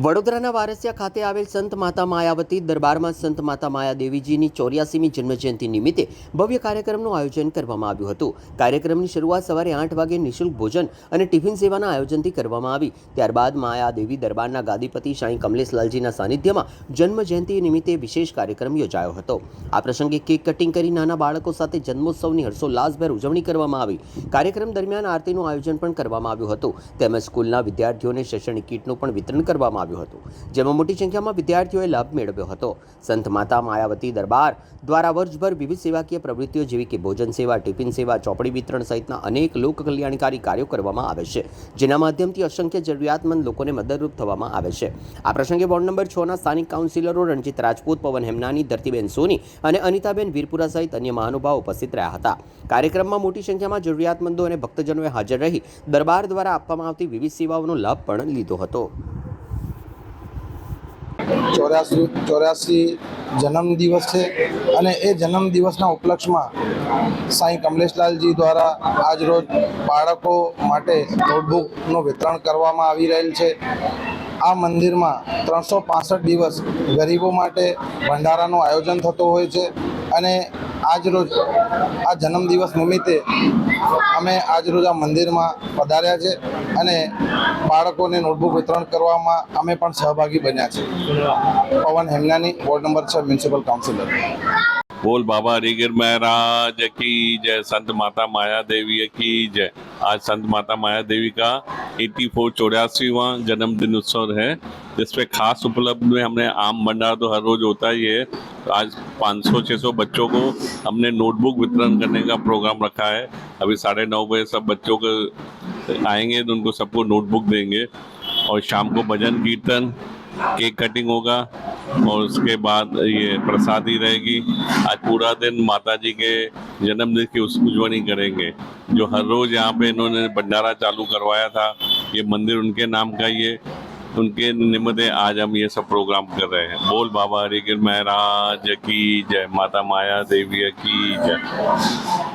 વડોદરાના વારસિયા ખાતે આવેલ સંત માતા માયાવતી દરબારમાં સંત માતા માયાદેવીજીની 84મી જન્મજયંતિ નિમિત્તે ભવ્ય કાર્યક્રમનું આયોજન કરવામાં આવ્યું હતું। કાર્યક્રમની શરૂઆત સવારે 8 વાગે નિઃશુલ્ક ભોજન અને ટિફિન સેવાના આયોજનથી કરવામાં આવી। ત્યારબાદ માયાદેવી દરબારના ગાદીપતિ સાંઈ કમલેશલાલજીના સાનિધ્યમાં જન્મજયંતિ નિમિત્તે વિશેષ કાર્યક્રમ યોજાયો હતો। આ પ્રસંગે કેક કટિંગ કરી નાના બાળકો સાથે જન્મોત્સવની હર્ષોલ્લાસભેર ઉજવણી કરવામાં આવી। કાર્યક્રમ દરમિયાન આરતીનું આયોજન પણ કરવામાં આવ્યું હતું, તેમજ સ્કૂલના વિદ્યાર્થીઓને શૈક્ષણિક કીટનું પણ વિતરણ કરવામાં આવ્યું હતું, જેમાં મોટી સંખ્યામાં વિદ્યાર્થીઓએ લાભ મેળવ્યો હતો। સંત માતા માયાવતી દરબાર દ્વારા વર્ષભર વિવિધ સેવાકીય પ્રવૃત્તિઓ જેવી કે ભોજન સેવા, ટિફિન સેવા, ચોપડી વિતરણ સહિતના અનેક લોક કલ્યાણકારી કાર્યો કરવામાં આવે છે, જેના માધ્યમથી અસંખ્ય જરૂરિયાતમંદ લોકોને મદદરૂપ થવામાં આવે છે। આ પ્રસંગે વોર્ડ નંબર 6ના સ્થાનિક કાઉન્સિલરો રણજીત રાજપૂત, પવન હેમનાની, ધરતીબેન સોની અને અનિતાબેન વીરપુરા સહિત અન્ય મહાનુભાવો ઉપસ્થિત રહ્યા હતા। કાર્યક્રમમાં મોટી સંખ્યામાં જરૂરિયાતમંદો અને ભક્તજનોએ હાજર રહી દરબાર દ્વારા આપવામાં આવતી વિવિધ સેવાઓનો લાભ પણ લીધો હતો। 84 જન્મદિવસ છે અને એ જન્મદિવસના ઉપલક્ષમાં સાંઈ કમલેશલાલજી દ્વારા આજરોજ બાળકો માટે નોટબુકનું વિતરણ કરવામાં આવી રહેલ છે। આ મંદિરમાં 365 દિવસ ગરીબો માટે ભંડારાનું આયોજન થતું હોય છે અને આજરોજ આ જન્મદિવસ નિમિત્તે અમે આજરોજ આ મંદિરમાં પધાર્યા છે અને બાળકોને નોટબુક વિતરણ કરવામાં અમે પણ સહભાગી બન્યા છે। પવન હેમનાની, વોર્ડ નંબર 6 મ્યુનિસિપલ काउंसिलर। बोल बाबा रीगिर महाराज की जय। संत माता माया देवी की जय। आज संत माता माया देवी का 84वां जन्मदिन उत्सव है, जिसपे खास उपलब्ध में हमने आम भंडारा तो हर रोज होता ही है, तो आज 500-600 बच्चों को हमने नोटबुक वितरण करने का प्रोग्राम रखा है। अभी 9:30 बजे सब बच्चों को आएंगे तो उनको सबको नोटबुक देंगे और शाम को भजन कीर्तन, केक कटिंग होगा और उसके बाद ये प्रसादी रहेगी। आज पूरा दिन माता जी के जन्मदिन की उजवनी करेंगे। जो हर रोज़ यहाँ पे इन्होंने भंडारा चालू करवाया था, ये मंदिर उनके नाम का ही है, उनके निमित्त आज हम ये सब प्रोग्राम कर रहे हैं। बोल बाबा रीगिर महाराज की जय। माता माया देवी की जय।